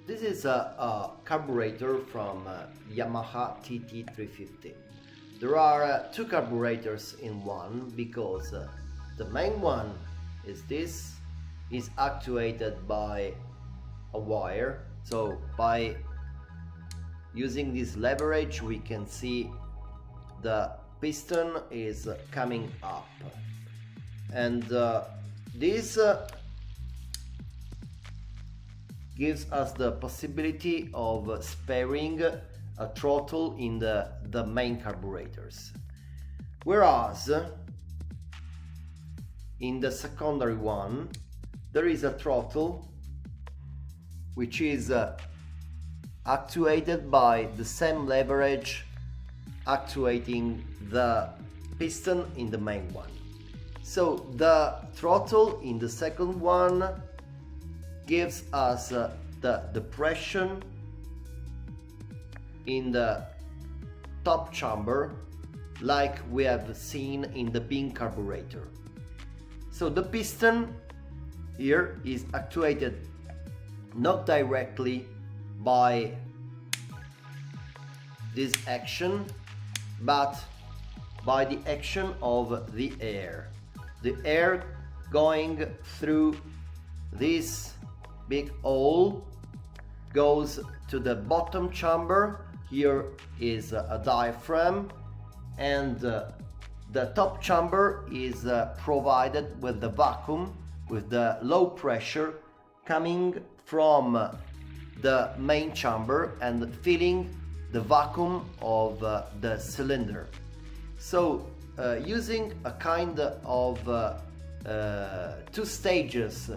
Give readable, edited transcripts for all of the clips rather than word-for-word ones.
This is a carburetor from Yamaha TT350. There are two carburetors in one because the main one is actuated by a wire. So by using this leverage we can see the piston is coming up, and this gives us the possibility of sparing a throttle in the main carburetors, whereas in the secondary one there is a throttle which is actuated by the same leverage actuating the piston in the main one. So the throttle in the second one gives us the depression in the top chamber like we have seen in the BING carburetor. So the piston here is actuated not directly by this action, but by the action of the air. The air going through this big hole goes to the bottom chamber. Here is a diaphragm, and the top chamber is provided with the vacuum, with the low pressure coming from the main chamber and filling the vacuum of the cylinder. So using a kind of two stages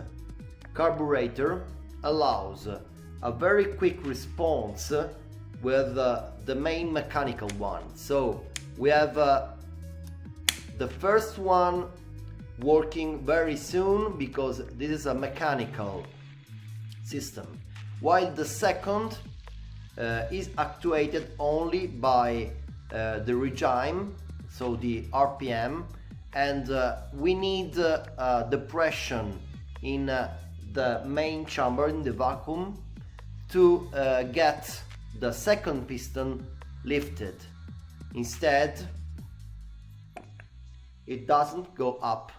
carburetor allows a very quick response with the main mechanical one. So we have the first one working very soon because this is a mechanical system, while the second is actuated only by the regime, so the RPM, and we need depression in the main chamber, in the vacuum, to get the second piston lifted. Instead, it doesn't go up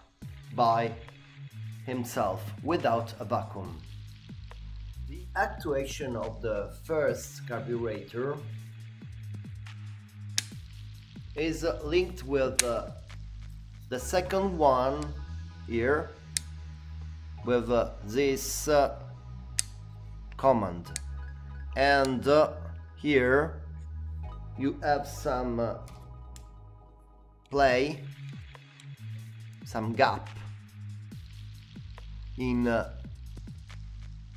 by himself without a vacuum. The actuation of the first carburetor is linked with the second one here with this command, and here you have some play, some gap in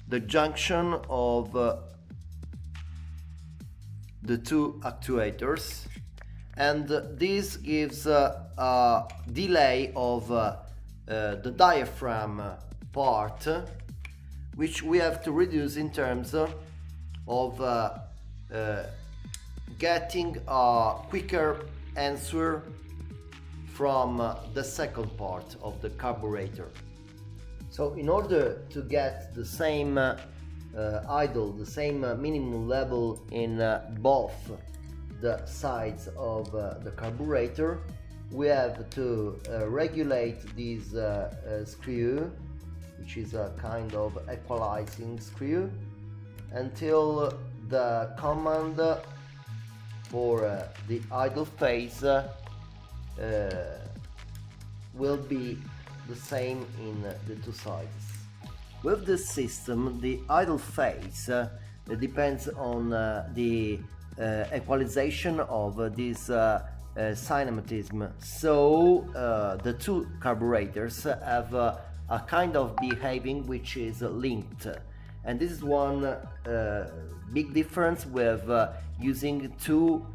the junction of the two actuators, and this gives a delay of the diaphragm part, which we have to reduce in terms of getting a quicker answer from the second part of the carburetor. So in order to get the same idle, the same minimum level in both the sides of the carburetor, we have to regulate this screw, which is a kind of equalizing screw, until the command for the idle phase will be the same in the two sides. With this system, the idle phase depends on the equalization of this cinematism. So the two carburetors have a kind of behaving which is linked, and this is one big difference with using two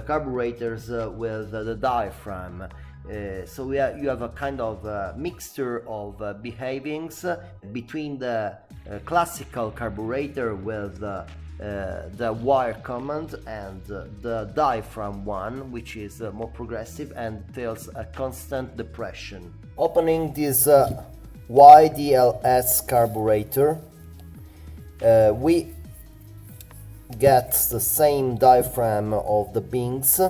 carburetors with the diaphragm. So you have a kind of mixture of behavings between the classical carburetor with the wire command and the diaphragm one, which is more progressive and feels a constant depression. Opening this YDLS carburetor, we gets the same diaphragm of the Bings,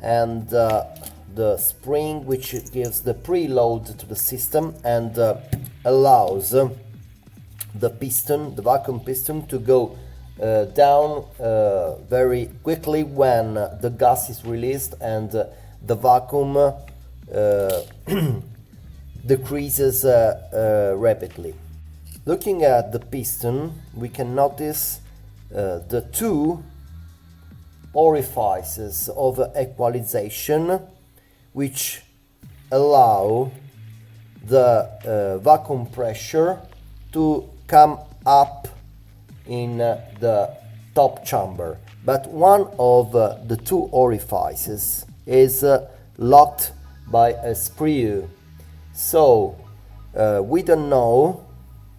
and the spring which gives the preload to the system and allows the piston, the vacuum piston, to go down very quickly when the gas is released and the vacuum decreases rapidly. Looking at the piston, we can notice the two orifices of equalization which allow the vacuum pressure to come up in the top chamber, but one of the two orifices is locked by a screw, so we don't know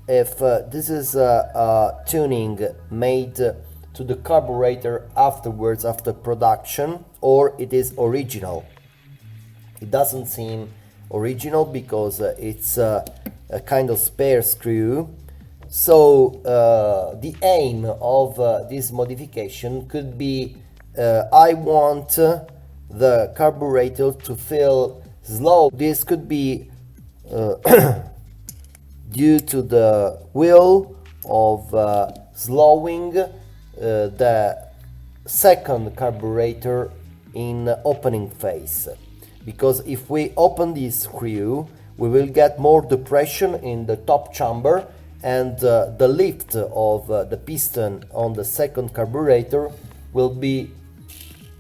if this is a tuning made to the carburetor afterwards, after production, or it is original. It doesn't seem original because it's a kind of spare screw. So the aim of this modification could be I want the carburetor to feel slow. This could be due to the will of slowing the second carburetor in opening phase, because if we open this screw we will get more depression in the top chamber, and the lift of the piston on the second carburetor will be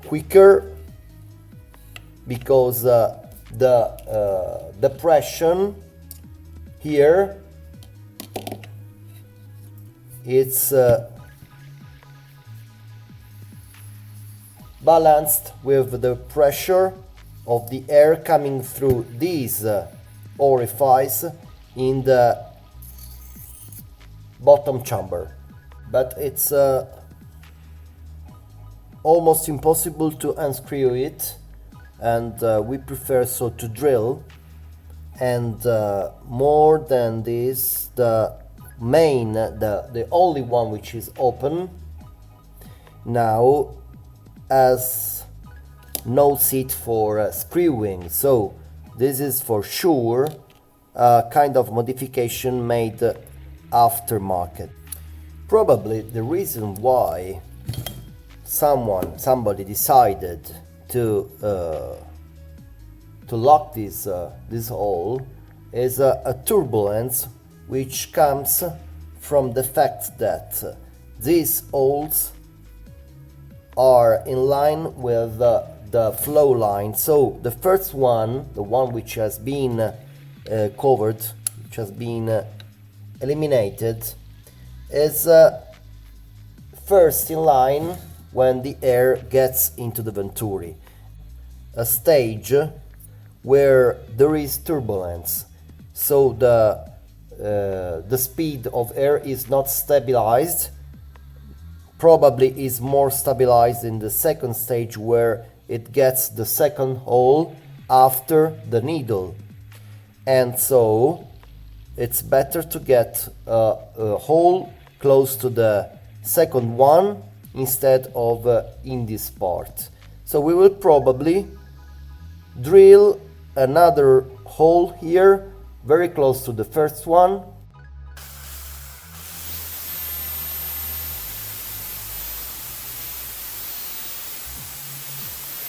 quicker, because the depression here it's balanced with the pressure of the air coming through these orifice in the bottom chamber. But it's almost impossible to unscrew it, and we prefer so to drill. And more than this, the main, the only one which is open now has no seat for screwing, so this is for sure a kind of modification made aftermarket. Probably the reason why somebody decided to lock this hole is a turbulence which comes from the fact that these holes are in line with the flow line. So the first one, the one which has been covered, which has been eliminated, is first in line when the air gets into the venturi, a stage where there is turbulence, so the speed of air is not stabilized, probably is more stabilized in the second stage where it gets the second hole after the needle, and so it's better to get a hole close to the second one instead of in this part. So we will probably drill another hole here very close to the first one.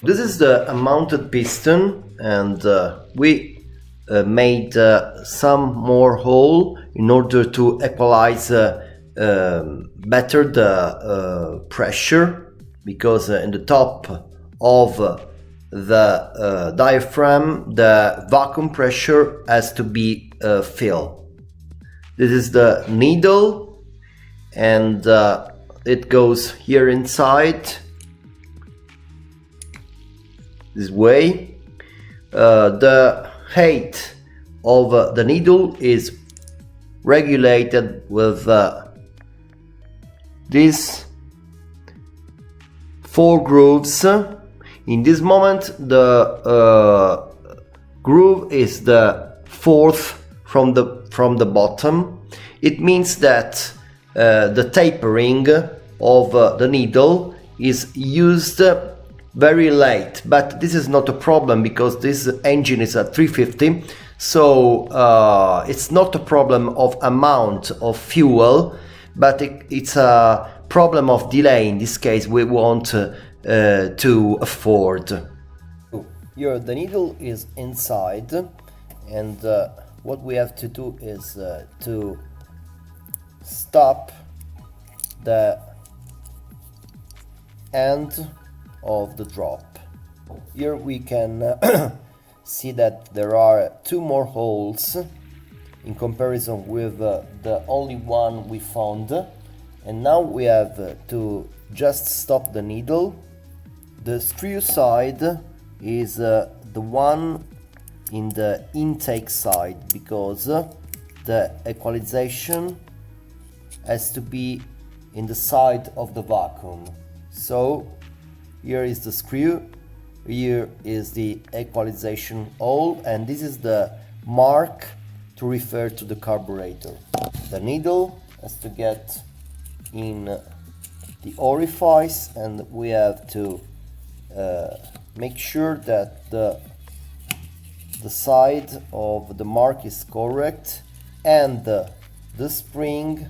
This is the mounted piston, and we made some more hole in order to equalize better the pressure, because in the top of the diaphragm the vacuum pressure has to be filled. This is the needle, and it goes here inside this way. The height of the needle is regulated with these 4 grooves. In this moment the groove is the 4th from the bottom. It means that the tapering of the needle is used very late, but this is not a problem because this engine is a 350, so it's not a problem of amount of fuel, but it's a problem of delay. In this case we want to afford. Here the needle is inside, and what we have to do is to stop the end of the drop. Here we can see that there are two more holes in comparison with the only one we found, and now we have to just stop the needle. The screw side is the one in the intake side, because the equalization has to be in the side of the vacuum. So here is the screw, here is the equalization hole, and this is the mark to refer to the carburetor. The needle has to get in the orifice, and we have to make sure that the side of the mark is correct, and the spring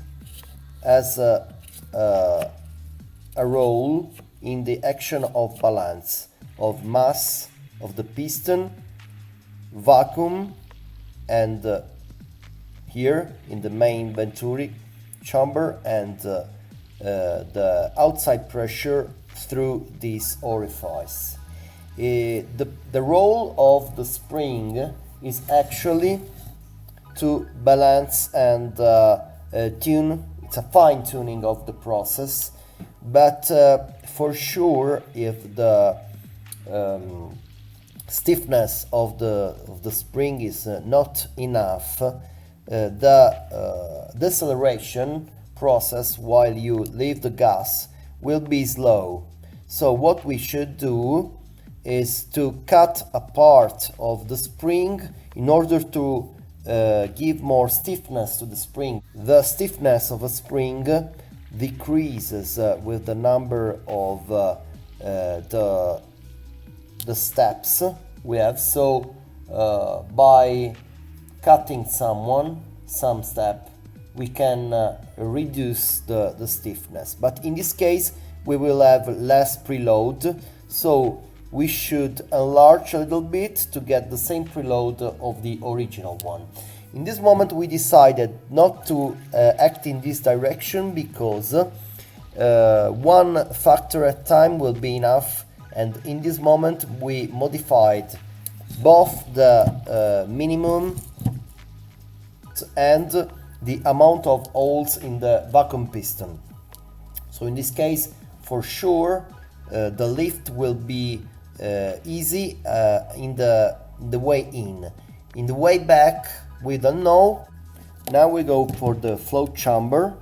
has a role in the action of balance of mass of the piston, vacuum, and here in the main venturi chamber, and the outside pressure through this orifice. The role of the spring is actually to balance and tune. It's a fine tuning of the process, but for sure, if the stiffness of the spring is not enough, the deceleration process while you leave the gas will be slow. So what we should do is to cut a part of the spring in order to give more stiffness to the spring. The stiffness of a spring decreases with the number of the steps we have. So by cutting some step, we can reduce the stiffness. But in this case, we will have less preload, so we should enlarge a little bit to get the same preload of the original one. In this moment we decided not to act in this direction, because one factor at a time will be enough, and in this moment we modified both the minimum and the amount of holes in the vacuum piston. So in this case, for sure, the lift will be easy in the way in. In the way back, we don't know. Now we go for the flow chamber.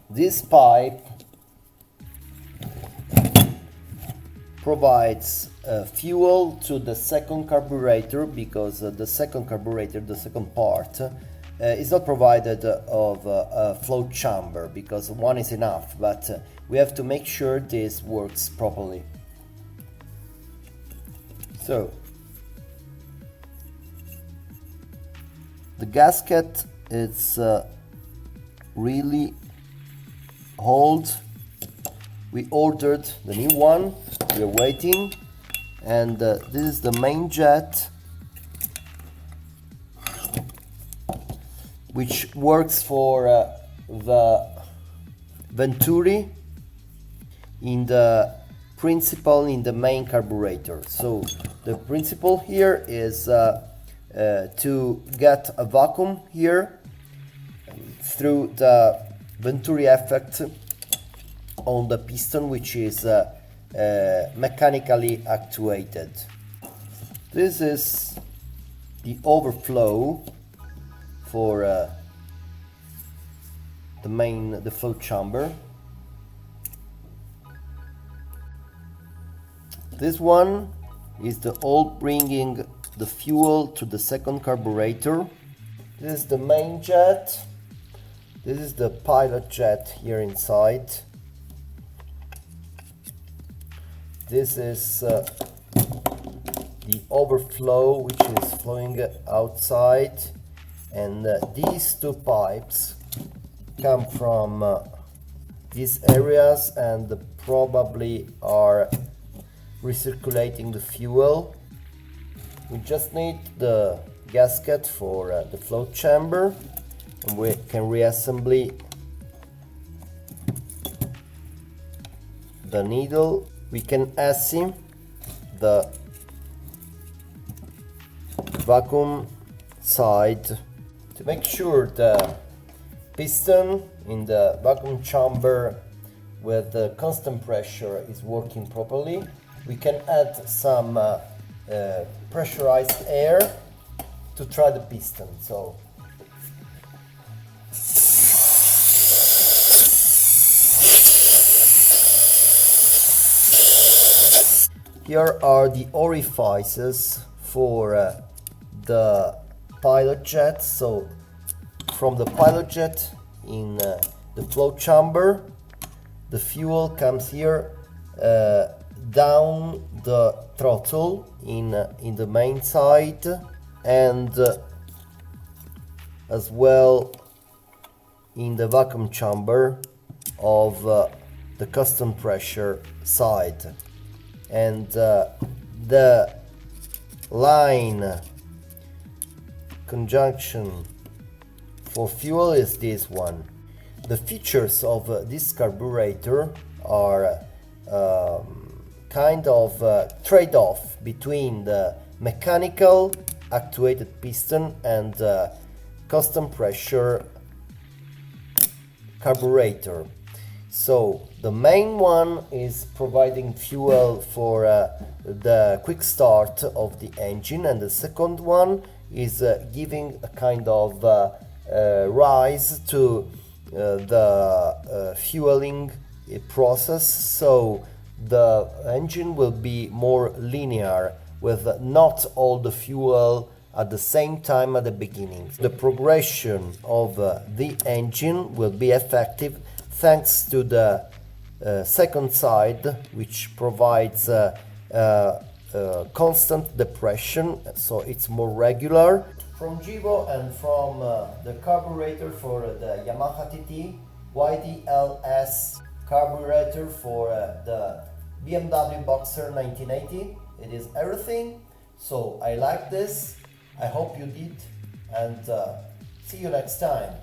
This pipe provides fuel to the second carburetor, because the second carburetor, the second part, is not provided of a flow chamber, because one is enough, but we have to make sure this works properly. So the gasket is really old. We ordered the new one, we are waiting, and this is the main jet, which works for the venturi in the principle in the main carburetor. So the principle here is to get a vacuum here through the venturi effect on the piston, which is mechanically actuated. This is the overflow for the flow chamber. This one is the oil bringing the fuel to the second carburetor. This is the main jet. This is the pilot jet here inside. This is the overflow, which is flowing outside, and these two pipes come from these areas and probably are recirculating the fuel. We just need the gasket for the flow chamber, and we can reassemble the needle. We can assemble the vacuum side to make sure the piston in the vacuum chamber with the constant pressure is working properly. We can add some pressurized air to try the piston. So here are the orifices for the pilot jet. So from the pilot jet in the flow chamber, the fuel comes here down the throttle in the main side, and as well in the vacuum chamber of the custom pressure side. And the line conjunction for fuel is this one. The features of this carburetor are kind of trade-off between the mechanical actuated piston and custom pressure carburetor. So the main one is providing fuel for the quick start of the engine, and the second one is giving a kind of rise to the fueling process, so the engine will be more linear with not all the fuel at the same time at the beginning. The progression of the engine will be effective thanks to the second side, which provides constant depression, so it's more regular. From GIV and from the carburetor for the Yamaha TT YDLS carburetor for the BMW Boxer 1980. It is everything. So I like this. I hope you did, and see you next time.